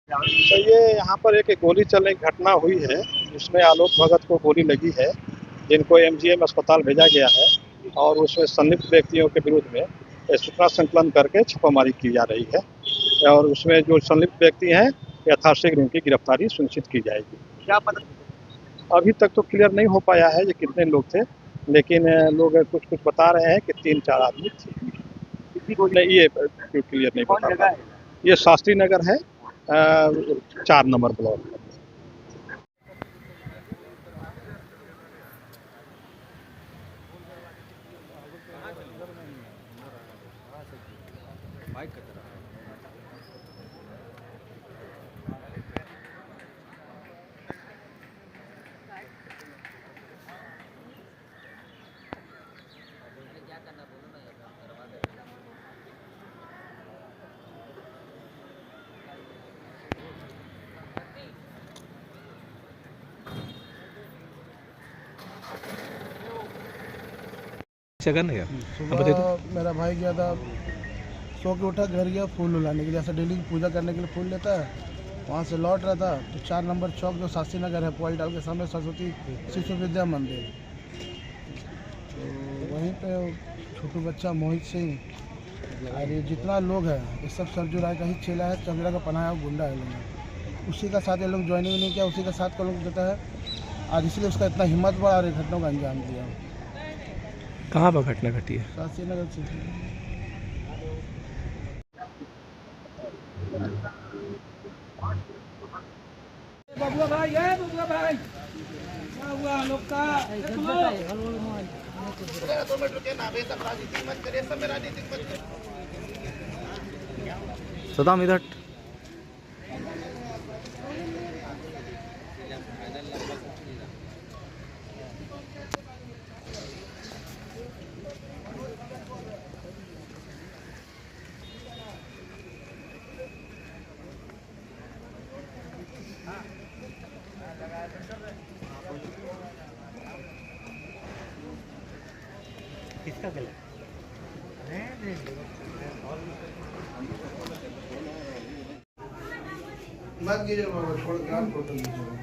तो ये यहाँ पर एक गोली चलने की घटना हुई है, जिसमें आलोक भगत को गोली लगी है, जिनको एमजीएम अस्पताल भेजा गया है और उसमें संलिप्त व्यक्तियों के विरुद्ध में सूचना संकलन करके छापामारी की जा रही है और उसमें जो संलिप्त व्यक्ति हैं यथाशीघ्र उनकी गिरफ्तारी सुनिश्चित की जाएगी। क्या पता अभी तक तो क्लियर नहीं हो पाया है ये कितने लोग थे, लेकिन लोग कुछ बता रहे हैं कि 3-4 आदमी थे। नहीं, ये क्लियर नहीं बता। ये शास्त्री नगर है, 4 नंबर ब्लॉक। सुबह मेरा भाई गया था, सो के उठा, घर गया फूल लाने के लिए, ऐसा डेली पूजा करने के लिए फूल लेता है। वहाँ से लौट रहा था तो 4 नंबर चौक जो शास्त्री नगर है, पॉइल डाल के सामने सरस्वती शिशु विद्या मंदिर, तो वहीं पे छोटू बच्चा मोहित सिंह और ये जितना लोग है ये सब सरजू राय का ही चेला है, चंद्रा का पनाया गुंडा है लोग, उसी का साथ ये लोग ज्वाइनिंग नहीं किया, उसी का साथ का लोग देता है आज, इसलिए उसका इतना हिम्मत बढ़ा और घटनाओं का अंजाम दिया। कहाँ पर घटना घटी है? शास्त्री नगर से। बबुआ भाई है, बबुआ भाई क्या हुआ लोग का? सदाम इधर किसका गला? मत गिरे बाबा, छोड़ गान फोटो लीजिए।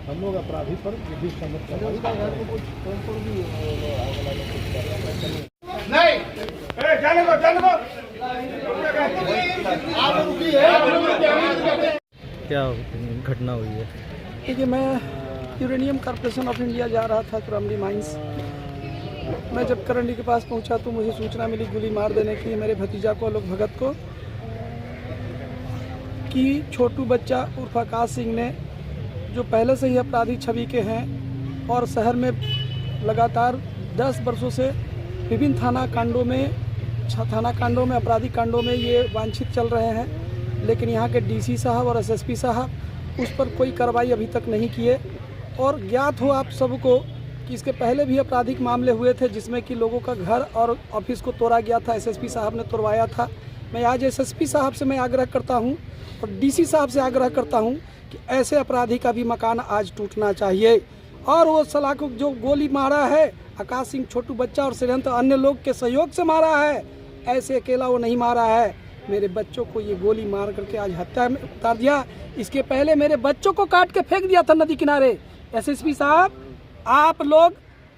हम लोग अपराधी पर विधि सम्मत क्या घटना हुई है? देखिए, मैं यूरेनियम कॉर्पोरेशन ऑफ इंडिया जा रहा था करंडी माइंस। मैं जब करंडी के पास पहुंचा तो मुझे सूचना मिली गोली मार देने की मेरे भतीजा को, आलोक भगत को, कि छोटू बच्चा उर्फ आकाश सिंह ने, जो पहले से ही अपराधी छवि के हैं और शहर में लगातार 10 वर्षों से विभिन्न थाना कांडों में आपराधिक कांडों में ये वांछित चल रहे हैं, लेकिन यहाँ के डीसी साहब और एसएसपी साहब उस पर कोई कार्रवाई अभी तक नहीं किए। और ज्ञात हो आप सबको कि इसके पहले भी आपराधिक मामले हुए थे जिसमें कि लोगों का घर और ऑफिस को तोड़ा गया था, एसएसपी साहब ने तोड़वाया था। मैं आज एसएसपी साहब से मैं आग्रह करता हूँ और डीसी साहब से आग्रह करता हूँ कि ऐसे अपराधी का भी मकान आज टूटना चाहिए। और वो सलाह को जो गोली मारा है आकाश सिंह, छोटू बच्चा और षड्यंत्र अन्य लोग के सहयोग से मारा है, ऐसे अकेला वो नहीं मारा है। मेरे बच्चों को ये गोली मार करके आज हत्या में उतार दिया। इसके पहले मेरे बच्चों को काट के फेंक दिया था नदी किनारे। एसएसपी साहब, आप लोग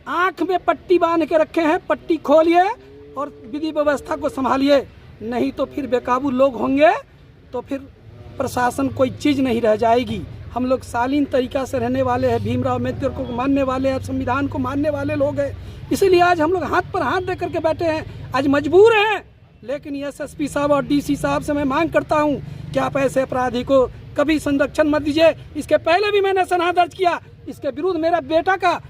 आंख में पट्टी बांध के रखे हैं, पट्टी खोलिए और विधि व्यवस्था को संभालिए, नहीं तो फिर बेकाबू लोग होंगे तो फिर प्रशासन कोई चीज़ नहीं रह जाएगी। हम लोग शालीन तरीका से रहने वाले हैं, भीमराव अम्बेडकर को मानने वाले हैं, संविधान को मानने वाले लोग हैं, इसीलिए आज हम लोग हाथ पर हाथ दे करके बैठे हैं। आज मजबूर हैं, लेकिन एसएसपी साहब और डीसी साहब से मैं मांग करता हूं कि आप ऐसे अपराधी को कभी संरक्षण मत दीजिए। इसके पहले भी मैंने सनहा दर्ज किया, इसके विरुद्ध मेरा बेटा का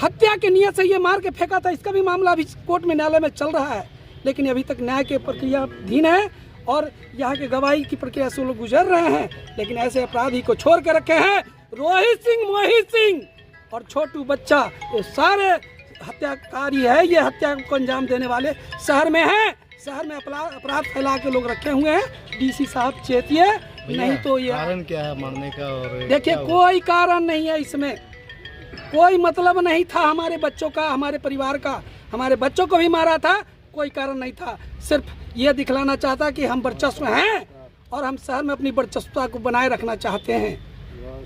हत्या के नियत से ये मार के फेंका था, इसका भी मामला अभी कोर्ट में न्यायालय में चल रहा है, लेकिन अभी तक न्याय की प्रक्रिया अधीन है और यहाँ के गवाही की प्रक्रिया से लोग गुजर रहे हैं। लेकिन ऐसे अपराधी को छोड़ के रखे हैं रोहित सिंह, मोहित सिंह और छोटू बच्चा, ये सारे हत्याकारी है, ये हत्या को अंजाम देने वाले शहर में हैं। शहर में अपराध फैला के लोग रखे हुए हैं। डीसी साहब चेतिए, नहीं तो ये कारण क्या है मारने का? और देखिए कोई कारण नहीं है इसमें, कोई मतलब नहीं था हमारे बच्चों का, हमारे परिवार का। हमारे बच्चों को भी मारा था, कोई कारण नहीं था। सिर्फ ये दिखलाना चाहता कि हम वर्चस्व हैं और हम शहर में अपनी वर्चस्वता को बनाए रखना चाहते हैं।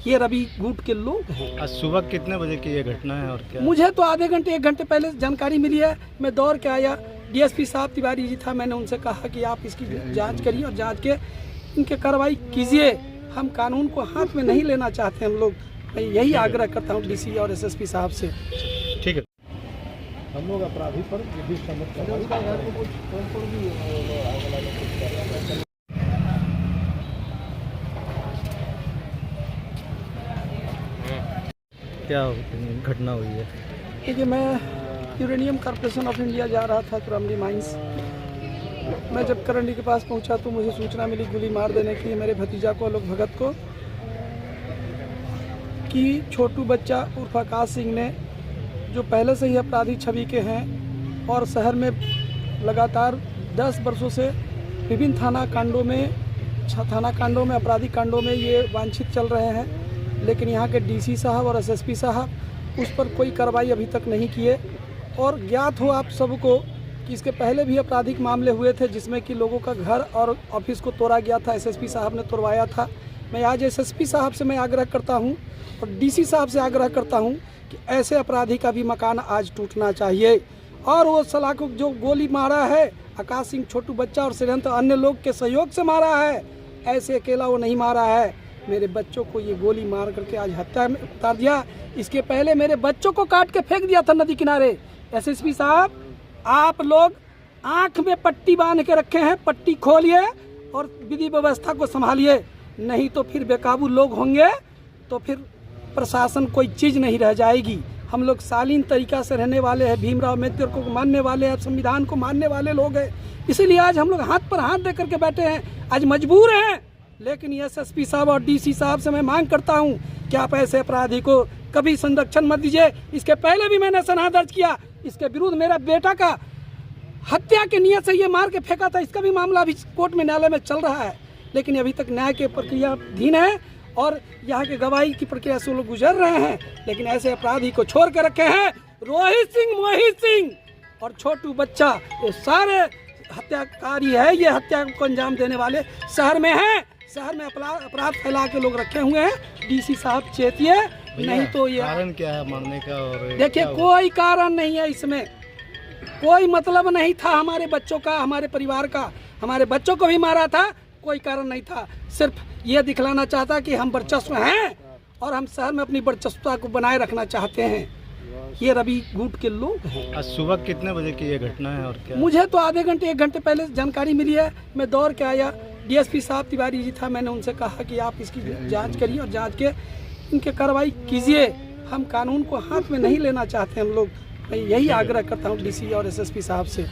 ये रवि गुट के लोग हैं। आज सुबह कितने बजे की ये घटना है और क्या? मुझे तो आधे घंटे 1 घंटे पहले जानकारी मिली है, मैं दौड़ के आया। डीएसपी साहब तिवारी जी था, मैंने उनसे कहा कि आप इसकी जांच करिए और जांच के इनके कार्रवाई कीजिए। हम कानून को हाथ में नहीं लेना चाहते हम लोग। मैं यही आग्रह करता हूँ डीसी और एसएसपी साहब से। ठीक है। हम लोग अपराधी पर क्या घटना हुई है? देखिए मैं यूरेनियम कॉर्पोरेशन ऑफ इंडिया जा रहा था करमली माइंस। मैं जब करंडी के पास पहुंचा तो मुझे सूचना मिली गोली मार देने की मेरे भतीजा को, आलोक भगत को, कि छोटू बच्चा उर्फ आकाश सिंह ने, जो पहले से ही अपराधी छवि के हैं और शहर में लगातार 10 वर्षों से विभिन्न थाना कांडों में आपराधिक कांडों में ये वांछित चल रहे हैं, लेकिन यहाँ के डीसी साहब और एसएसपी साहब उस पर कोई कार्रवाई अभी तक नहीं किए। और ज्ञात हो आप सबको कि इसके पहले भी आपराधिक मामले हुए थे जिसमें कि लोगों का घर और ऑफिस को तोड़ा गया था, एसएसपी साहब ने तोड़वाया था। मैं आज एसएसपी साहब से मैं आग्रह करता हूं और डीसी साहब से आग्रह करता हूं कि ऐसे अपराधी का भी मकान आज टूटना चाहिए। और वो सलाह को जो गोली मारा है आकाश सिंह, छोटू बच्चा और श्रीरंत अन्य लोग के सहयोग से मारा है, ऐसे अकेला वो नहीं मारा है। मेरे बच्चों को ये गोली मार करके आज हत्या में उतार दिया। इसके पहले मेरे बच्चों को काट के फेंक दिया था नदी किनारे। एसएसपी साहब, आप लोग आंख में पट्टी बांध के रखे हैं, पट्टी खोलिए और विधि व्यवस्था को संभालिए, नहीं तो फिर बेकाबू लोग होंगे तो फिर प्रशासन कोई चीज़ नहीं रह जाएगी। हम लोग शालीन तरीका से रहने वाले हैं, भीमराव अम्बेडकर को मानने वाले हैं, संविधान को मानने वाले लोग हैं, इसीलिए आज हम लोग हाथ पर हाथ दे करके बैठे हैं। आज मजबूर हैं, लेकिन एसएसपी साहब और डीसी साहब से मैं मांग करता हूं कि आप ऐसे अपराधी को कभी संरक्षण मत दीजिए। इसके पहले भी मैंने सनहा दर्ज किया, इसके विरुद्ध मेरा बेटा का हत्या के नियत से ये मार के फेंका था, इसका भी मामला अभी कोर्ट में न्यायालय में चल रहा है, लेकिन अभी तक न्याय की प्रक्रिया अधीन है और यहाँ के गवाही की प्रक्रिया से लोग गुजर रहे हैं। लेकिन ऐसे अपराधी को छोड़ के रखे हैं रोहित सिंह, मोहित सिंह और छोटू बच्चा, ये सारे हत्याकारी है, ये हत्या को अंजाम देने वाले शहर में हैं। शहर में अपराध फैला के लोग रखे हुए हैं। डीसी साहब चेतिए, नहीं तो ये कारण क्या है मारने का? और देखिए कोई कारण नहीं है इसमें, कोई मतलब नहीं था हमारे बच्चों का, हमारे परिवार का। हमारे बच्चों को भी मारा था, कोई कारण नहीं था। सिर्फ ये दिखलाना चाहता कि हम वर्चस्व हैं और हम शहर में अपनी वर्चस्वता को बनाए रखना चाहते हैं। ये रवि गुट के लोग हैं। आज सुबह कितने बजे की ये घटना है और क्या? मुझे तो आधे घंटे 1 घंटे पहले जानकारी मिली है, मैं दौड़ के आया। डीएसपी साहब तिवारी जी था, मैंने उनसे कहा कि आप इसकी जांच करिए और जांच के इनके कार्रवाई कीजिए। हम कानून को हाथ में नहीं लेना चाहते हम लोग। मैं यही आग्रह करता हूँ डीसी और एसएसपी साहब से।